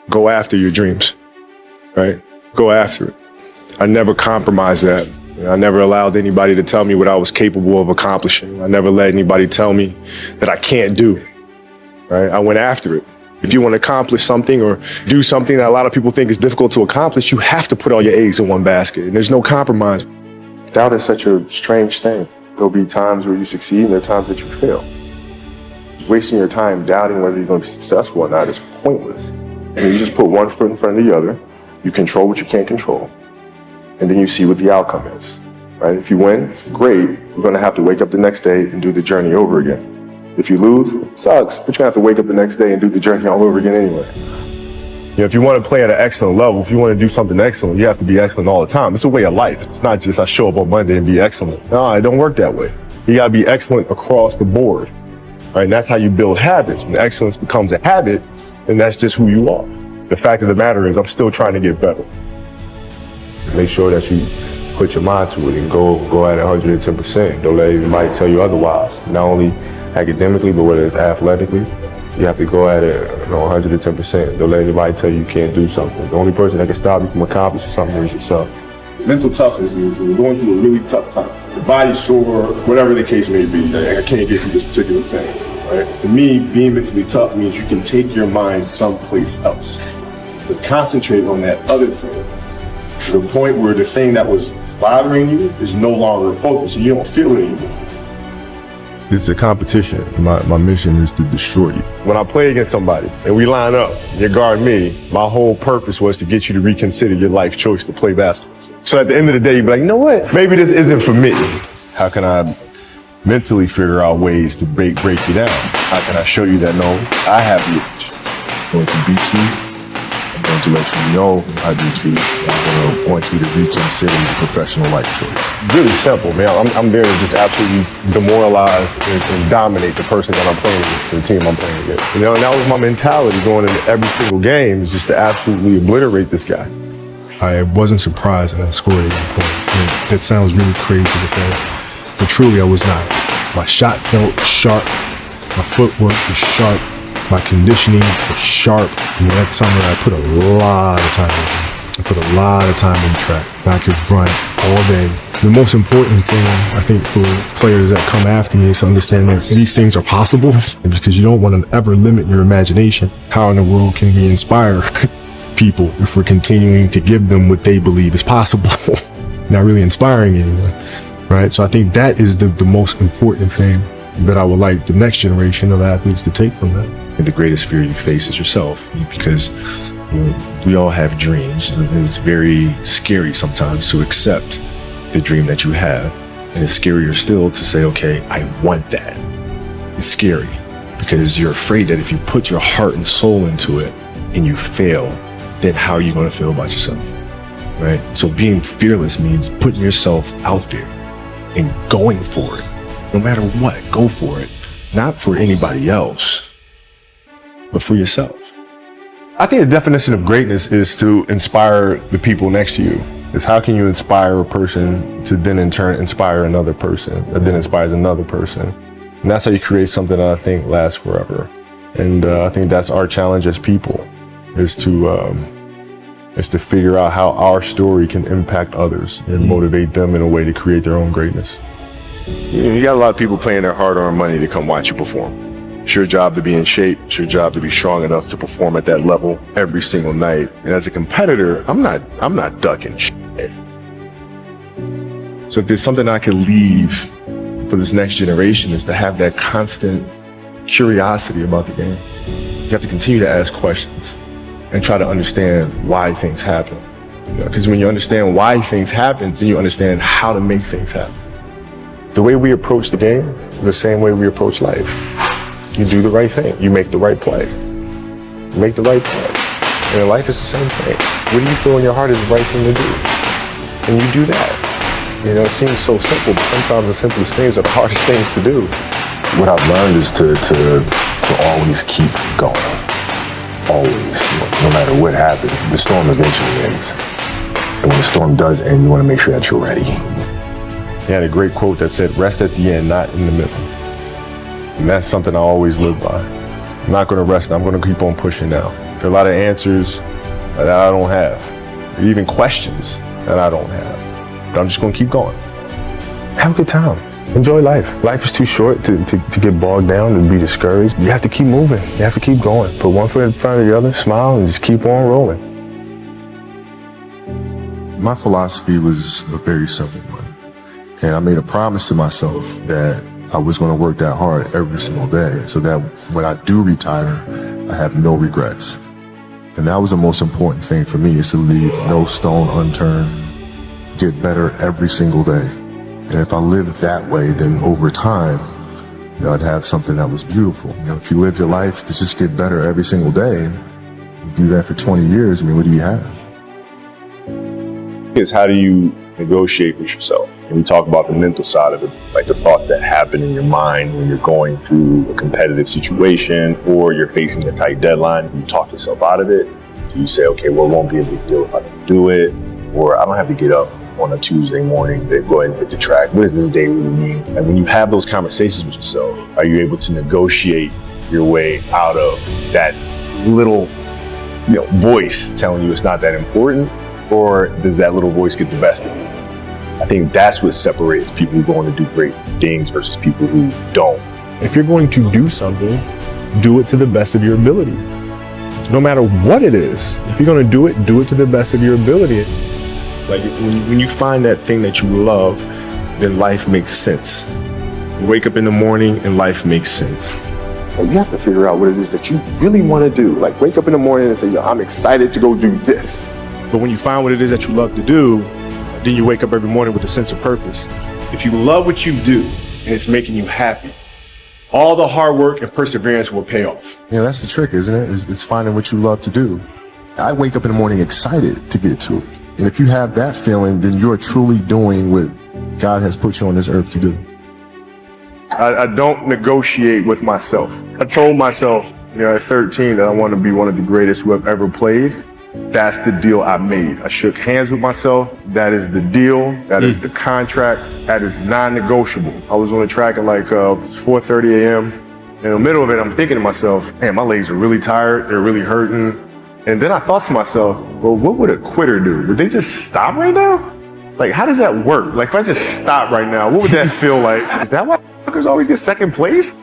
Go after your dreams, right? Go after it. I never compromised that. I never allowed anybody to tell me what I was capable of accomplishing. I never let anybody tell me that I can't do, right? I went after it. If you want to accomplish something or do something that a lot of people think is difficult to accomplish, you have to put all your eggs in one basket, and there's no compromise. Doubt is such a strange thing. There'll be times where you succeed and there are times that you fail. Wasting your time doubting whether you're going to be successful or not is pointless. And you just put one foot in front of the other, you control what you can't control, and then you see what the outcome is, right? If you win, great, you're going to have to wake up the next day and do the journey over again. If you lose, it sucks, but you're going to have to wake up the next day and do the journey all over again anyway. You know, if you want to play at an excellent level, if you want to do something excellent, you have to be excellent all the time. It's a way of life. It's not just I show up on Monday and be excellent. No, it don't work that way. You got to be excellent across the board, right? And that's how you build habits. When excellence becomes a habit, then that's just who you are. The fact of the matter is I'm still trying to get better. Make sure that you put your mind to it and go at it 110%. Don't let anybody tell you otherwise. Not only academically, but whether it's athletically, you have to go at it 110%. Don't let anybody tell you can't do something. The only person that can stop you from accomplishing something is yourself. Mental toughness means when you're going through a really tough time. Your body's sore, whatever the case may be. I can't get through this particular thing, right? To me, being mentally tough means you can take your mind someplace else. But concentrate on that other thing to the point where the thing that was bothering you is no longer a focus and you don't feel it anymore. It's a competition. My mission is to destroy you. When I play against somebody and we line up, you guard me, my whole purpose was to get you to reconsider your life choice to play basketball. So at the end of the day, you'd be like, you know what? Maybe this isn't for me. How can I mentally figure out ways to break you down? How can I show you that no, I have the edge? I'm going to beat you. I'm going to let you know I beat you. I'm going to want you to reconsider your professional life choice. Really simple, man. I'm there to just absolutely demoralize and dominate the person that I'm playing against, the team I'm playing against. You know, and that was my mentality going into every single game, is just to absolutely obliterate this guy. I wasn't surprised that I scored 80 points. I mean, that sounds really crazy to say, but truly I was not. My shot felt sharp. My footwork was sharp. My conditioning was sharp. I mean, that summer I put a lot of time in. I put a lot of time in track. I could run all day. The most important thing, I think, for players that come after me is to understand that these things are possible, because you don't want to ever limit your imagination. How in the world can we inspire people if we're continuing to give them what they believe is possible? Not really inspiring anyone, right? So I think that is the most important thing that I would like the next generation of athletes to take from that. And the greatest fear you face is yourself, because we all have dreams, and it's very scary sometimes to accept the dream that you have. And it's scarier still to say, okay, I want that. It's scary because you're afraid that if you put your heart and soul into it and you fail, then how are you going to feel about yourself, right? So being fearless means putting yourself out there and going for it. No matter what, go for it. Not for anybody else, but for yourself. I think the definition of greatness is to inspire the people next to you. It's how can you inspire a person to then in turn inspire another person that then inspires another person. And that's how you create something that I think lasts forever. And I think that's our challenge as people, is to figure out how our story can impact others and motivate them in a way to create their own greatness. You got a lot of people paying their hard-earned money to come watch you perform. It's your job to be in shape. It's your job to be strong enough to perform at that level every single night. And as a competitor, I'm not ducking shit. So if there's something I could leave for this next generation, is to have that constant curiosity about the game. You have to continue to ask questions and try to understand why things happen. Because when you understand why things happen, then you understand how to make things happen. The way we approach the game is the same way we approach life. You do the right thing. You make the right play. You make the right play. And in life, it's the same thing. What do you feel in your heart is the right thing to do? And you do that. You know, it seems so simple, but sometimes the simplest things are the hardest things to do. What I've learned is to always keep going. Always. No matter what happens, the storm eventually ends. And when the storm does end, you want to make sure that you're ready. He had a great quote that said, rest at the end, not in the middle. And that's something I always live by. I'm not going to rest, I'm going to keep on pushing now. There are a lot of answers that I don't have, or even questions that I don't have. But I'm just gonna keep going. Have a good time. Enjoy life. Life is too short to get bogged down and be discouraged. You have to keep moving. You have to keep going. Put one foot in front of the other, smile, and just keep on rolling. My philosophy was a very simple one. And I made a promise to myself that I was going to work that hard every single day so that when I do retire, I have no regrets. And that was the most important thing for me, is to leave no stone unturned, get better every single day. And if I lived that way, then over time, I'd have something that was beautiful. If you live your life to just get better every single day, you do that for 20 years, what do you have? Is how do you negotiate with yourself? And we talk about the mental side of it, like the thoughts that happen in your mind when you're going through a competitive situation or you're facing a tight deadline. You talk yourself out of it. Do you say, okay, well, it won't be a big deal if I don't do it, or I don't have to get up on a Tuesday morning to go ahead and hit the track. What does this day really mean? And when you have those conversations with yourself, are you able to negotiate your way out of that little voice telling you it's not that important? Or does that little voice get the best of you? I think that's what separates people who go on to do great things versus people who don't. If you're going to do something, do it to the best of your ability. No matter what it is, if you're going to do it to the best of your ability. Like when you find that thing that you love, then life makes sense. You wake up in the morning and life makes sense. But you have to figure out what it is that you really want to do. Like wake up in the morning and say, I'm excited to go do this. But when you find what it is that you love to do, then you wake up every morning with a sense of purpose. If you love what you do and it's making you happy, all the hard work and perseverance will pay off. Yeah, that's the trick, isn't it? It's finding what you love to do. I wake up in the morning excited to get to it. And if you have that feeling, then you're truly doing what God has put you on this earth to do. I don't negotiate with myself. I told myself, at 13 that I want to be one of the greatest who have ever played. That's the deal I made. I shook hands with myself. That is the deal. That is the contract. That is non-negotiable. I was on the track at like 4:30 a.m. In the middle of it, I'm thinking to myself, man, my legs are really tired. They're really hurting. And then I thought to myself, well, what would a quitter do? Would they just stop right now? Like, how does that work? Like, if I just stop right now, what would that feel like? Is that why fuckers always get second place?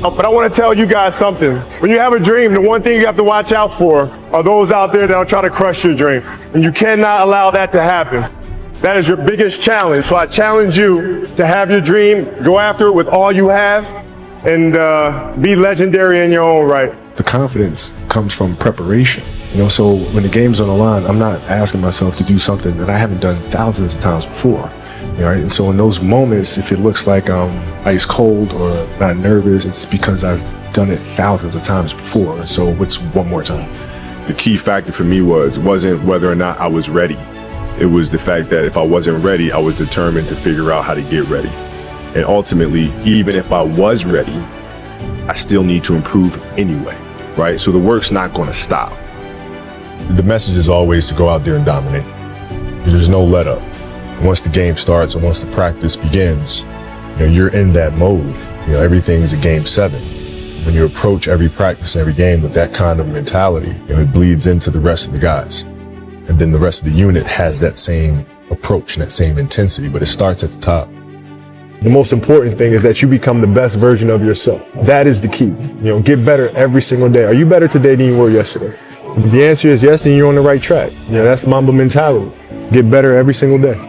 But I want to tell you guys something. When you have a dream, the one thing you have to watch out for are those out there that'll try to crush your dream. And you cannot allow that to happen. That is your biggest challenge. So I challenge you to have your dream, go after it with all you have, and be legendary in your own right. The confidence comes from preparation. So when the game's on the line, I'm not asking myself to do something that I haven't done thousands of times before. Right? And so in those moments, if it looks like I'm ice cold or not nervous, it's because I've done it thousands of times before. So what's one more time? The key factor for me wasn't whether or not I was ready. It was the fact that if I wasn't ready, I was determined to figure out how to get ready. And ultimately, even if I was ready, I still need to improve anyway, right? So the work's not going to stop. The message is always to go out there and dominate. There's no let up. Once the game starts and once the practice begins, you're in that mode. Everything's a game 7. When you approach every practice, every game with that kind of mentality, it bleeds into the rest of the guys. And then the rest of the unit has that same approach and that same intensity, but it starts at the top. The most important thing is that you become the best version of yourself. That is the key. Get better every single day. Are you better today than you were yesterday? If the answer is yes, then you're on the right track. That's Mamba mentality. Get better every single day.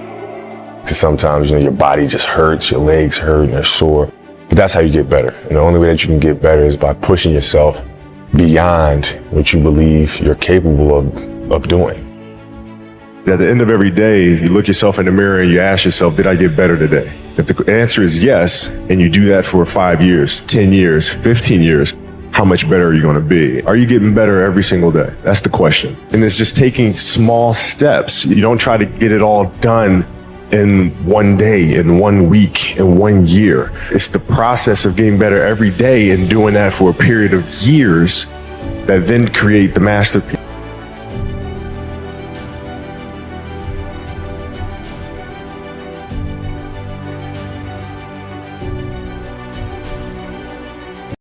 Because sometimes, your body just hurts, your legs hurt and they're sore. But that's how you get better. And the only way that you can get better is by pushing yourself beyond what you believe you're capable of doing. At the end of every day, you look yourself in the mirror and you ask yourself, did I get better today? If the answer is yes, and you do that for 5 years, 10 years, 15 years, how much better are you going to be? Are you getting better every single day? That's the question. And it's just taking small steps. You don't try to get it all done in one day, in 1 week, in 1 year. It's the process of getting better every day and doing that for a period of years that then create the masterpiece.